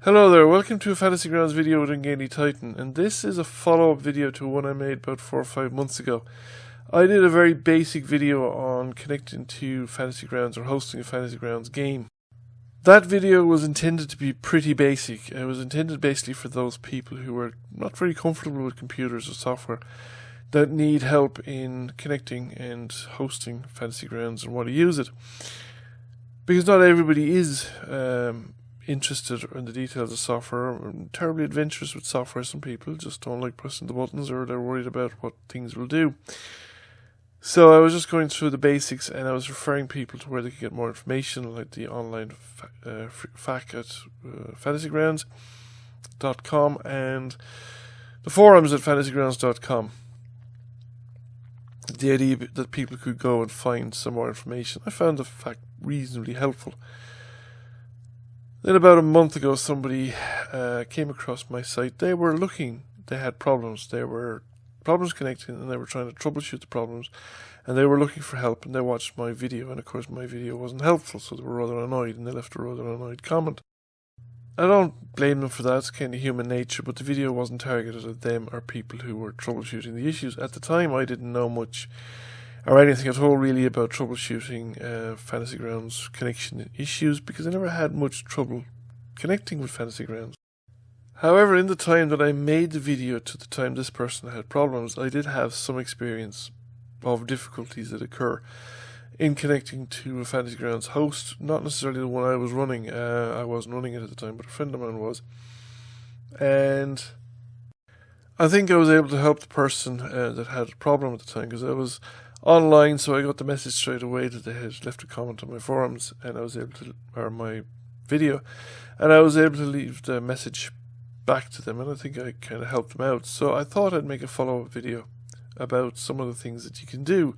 Hello there, welcome to a Fantasy Grounds video with Ungainly Titan, and this is a follow-up video to one I made about 4 or 5 months ago. I did a very basic video on connecting to Fantasy Grounds or hosting a Fantasy Grounds game. That video was intended to be pretty basic. It was intended basically for those people who are not very comfortable with computers or software that need help in connecting and hosting Fantasy Grounds and want to use it. Because not everybody is interested in the details of software, or terribly adventurous with software. Some people just don't like pressing the buttons, or they're worried about what things will do. So I was just going through the basics, and I was referring people to where they could get more information, like the online FAQ at FantasyGrounds.com and the forums at FantasyGrounds.com. The idea that people could go and find some more information. I found the FAQ reasonably helpful. Then about a month ago, somebody came across my site. They had problems. There were problems connecting, and they were trying to troubleshoot the problems, and they were looking for help, and they watched my video, and of course my video wasn't helpful, so they were rather annoyed, and they left a rather annoyed comment. I don't blame them for that. It's kind of human nature, but the video wasn't targeted at them or people who were troubleshooting the issues. At the time, I didn't know much or anything at all really about troubleshooting Fantasy Grounds connection issues, because I never had much trouble connecting with Fantasy Grounds. However, in the time that I made the video to the time this person had problems, I did have some experience of difficulties that occur in connecting to a Fantasy Grounds host. Not necessarily the one I was running. I wasn't running it at the time, but a friend of mine was. And I think I was able to help the person that had a problem at the time, because I was online, so I got the message straight away that they had left a comment on my forums, and I was able to, or my video, and I was able to leave the message back to them, and I think I kind of helped them out. So I thought I'd make a follow-up video about some of the things that you can do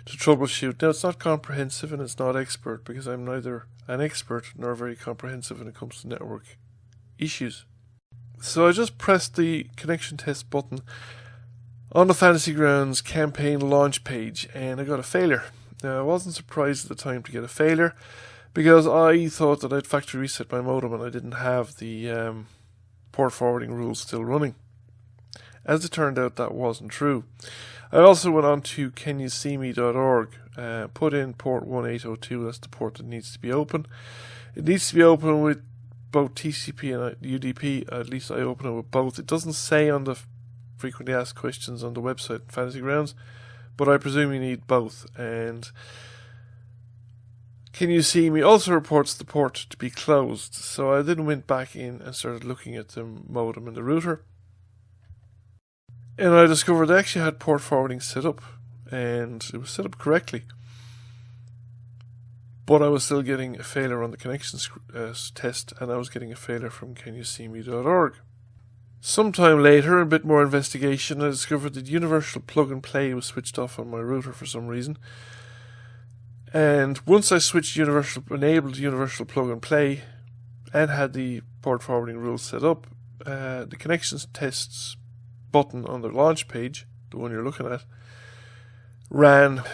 to troubleshoot. Now, it's not comprehensive and it's not expert, because I'm neither an expert nor very comprehensive when it comes to network issues. So I just pressed the connection test button on the Fantasy Grounds campaign launch page, and I got a failure. Now, I wasn't surprised at the time to get a failure, because I thought that I'd factory reset my modem and I didn't have the port forwarding rules still running. As it turned out, that wasn't true. I also went on to canyouseeme.org, put in port 1802, that's the port that needs to be open. It needs to be open with both TCP and UDP, at least I open it with both. It doesn't say on the frequently asked questions on the website Fantasy Grounds, but I presume you need both. And Can You See Me also reports the port to be closed. So I then went back in and started looking at the modem and the router, and I discovered I actually had port forwarding set up, and it was set up correctly, but I was still getting a failure on the connection test, and I was getting a failure from canyouseeme.org. Sometime later, a bit more investigation, I discovered that universal plug and play was switched off on my router for some reason. And once I enabled universal plug and play and had the port forwarding rules set up, the connections tests button on the launch page, the one you're looking at, ran,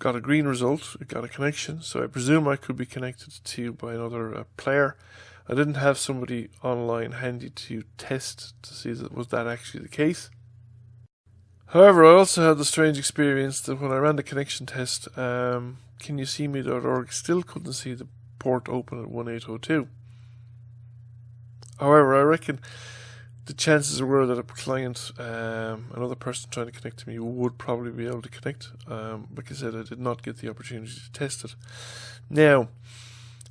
got a green result, it got a connection, so I presume I could be connected to by another player. I didn't have somebody online handy to test to see that was that actually the case. However, I also had the strange experience that when I ran the connection test, canyouseeme.org still couldn't see the port open at 1802. However, I reckon the chances were that a client, another person trying to connect to me, would probably be able to connect. Like I said, I did not get the opportunity to test it. Now,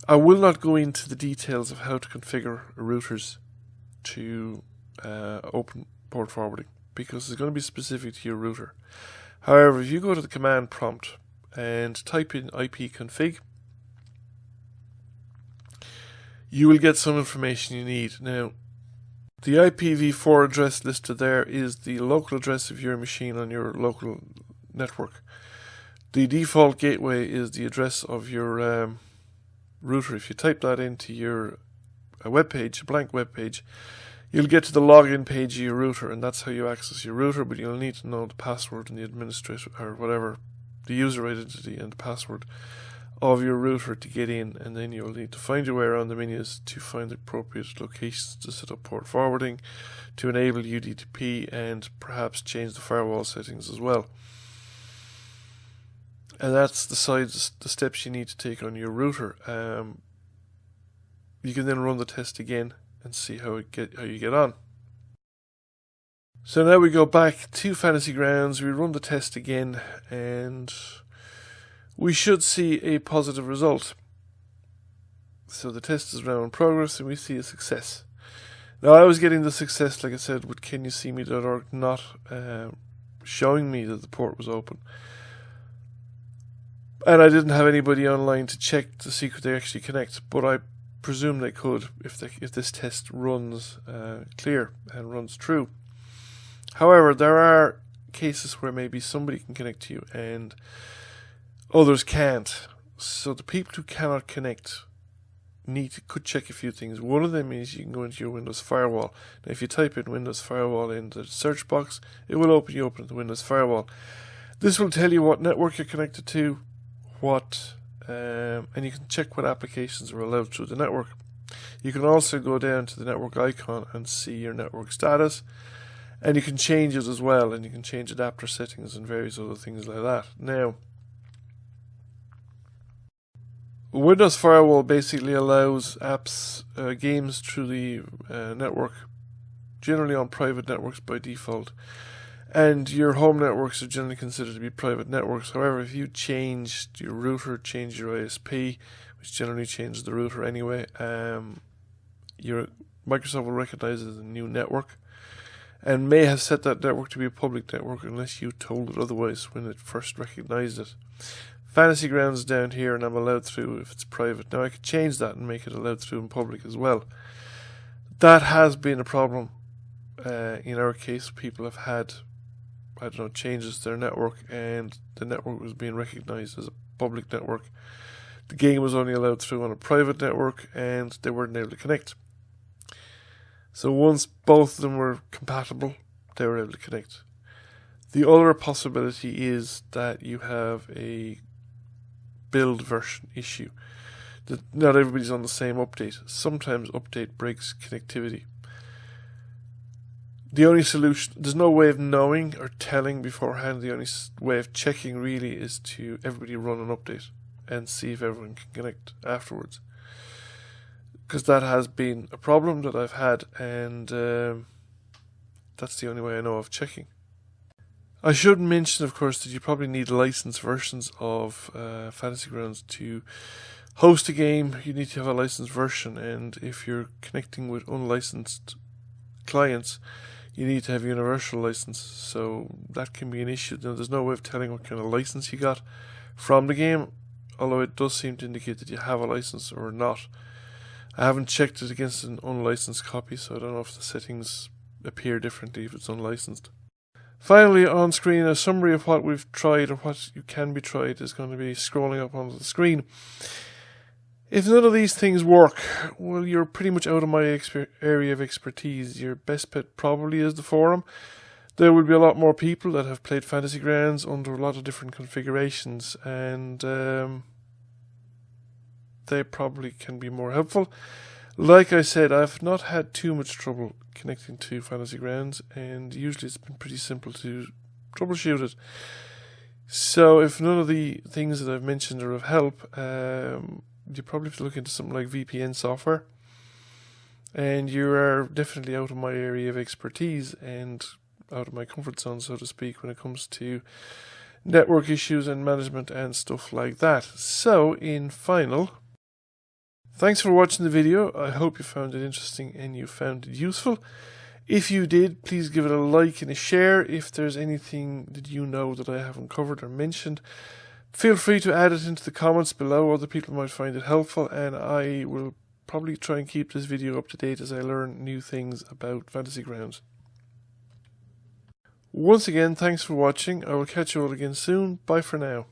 I will not go into the details of how to configure routers to open port forwarding, because it's going to be specific to your router. However, if you go to the command prompt and type in ipconfig, you will get some information you need. Now, the IPv4 address listed there is the local address of your machine on your local network. The default gateway is the address of your router. If you type that into your web page, a blank web page, you'll get to the login page of your router, and that's how you access your router, but you'll need to know the password and the administrator, or whatever, the user identity and the password of your router to get in, and then you'll need to find your way around the menus to find the appropriate locations to set up port forwarding, to enable UDP, and perhaps change the firewall settings as well. And that's the steps you need to take on your router. You can then run the test again and see how you get on. So now we go back to FantasyGrounds, we run the test again, and we should see a positive result. So the test is now in progress and we see a success. Now I was getting the success, like I said, with CanYouSeeMe.org not showing me that the port was open. And I didn't have anybody online to check to see could they actually connect, but I presume they could if this test runs clear and runs true. However, there are cases where maybe somebody can connect to you and others can't. So the people who cannot connect could check a few things. One of them is you can go into your Windows Firewall. Now, if you type in Windows Firewall in the search box, it will open you up into the Windows Firewall. This will tell you what network you're connected to, and you can check what applications are allowed through the network. You can also go down to the network icon and see your network status, and you can change it as well, and you can change adapter settings and various other things like that. Now, Windows Firewall basically allows apps, games through the network, generally on private networks by default. And your home networks are generally considered to be private networks. However, if you changed your router, change your ISP, which generally changes the router anyway, your Microsoft will recognize it as a new network and may have set that network to be a public network unless you told it otherwise when it first recognized it. FantasyGrounds down here, and I'm allowed through if it's private. Now I could change that and make it allowed through in public as well. That has been a problem. In our case, people have had changes to their network, and the network was being recognized as a public network. The game was only allowed through on a private network, and they weren't able to connect. So once both of them were compatible, they were able to connect. The other possibility is that you have a build version issue. That not everybody's on the same update. Sometimes update breaks connectivity. The only solution, there's no way of knowing or telling beforehand. The only way of checking really is to everybody run an update and see if everyone can connect afterwards. Because that has been a problem that I've had, and that's the only way I know of checking. I should mention, of course, that you probably need licensed versions of FantasyGrounds to host a game. You need to have a licensed version, and if you're connecting with unlicensed clients, you need to have a universal license, so that can be an issue. Now, there's no way of telling what kind of license you got from the game, although it does seem to indicate that you have a license or not. I haven't checked it against an unlicensed copy, so I don't know if the settings appear differently if it's unlicensed. Finally, on screen, a summary of what we've tried or what can be tried is going to be scrolling up onto the screen. If none of these things work, well, you're pretty much out of my area of expertise. Your best bet probably is the forum. There will be a lot more people that have played FantasyGrounds under a lot of different configurations, and they probably can be more helpful. Like I said, I've not had too much trouble connecting to FantasyGrounds, and usually it's been pretty simple to troubleshoot it. So if none of the things that I've mentioned are of help, you probably have to look into something like VPN software, and you are definitely out of my area of expertise and out of my comfort zone, so to speak, when it comes to network issues and management and stuff like that. So in final, thanks for watching the video. I hope you found it interesting and you found it useful. If you did, please give it a like and a share. If there's anything that you know that I haven't covered or mentioned, feel free to add it into the comments below. Other people might find it helpful, and I will probably try and keep this video up to date as I learn new things about FantasyGrounds. Once again, thanks for watching. I will catch you all again soon. Bye for now.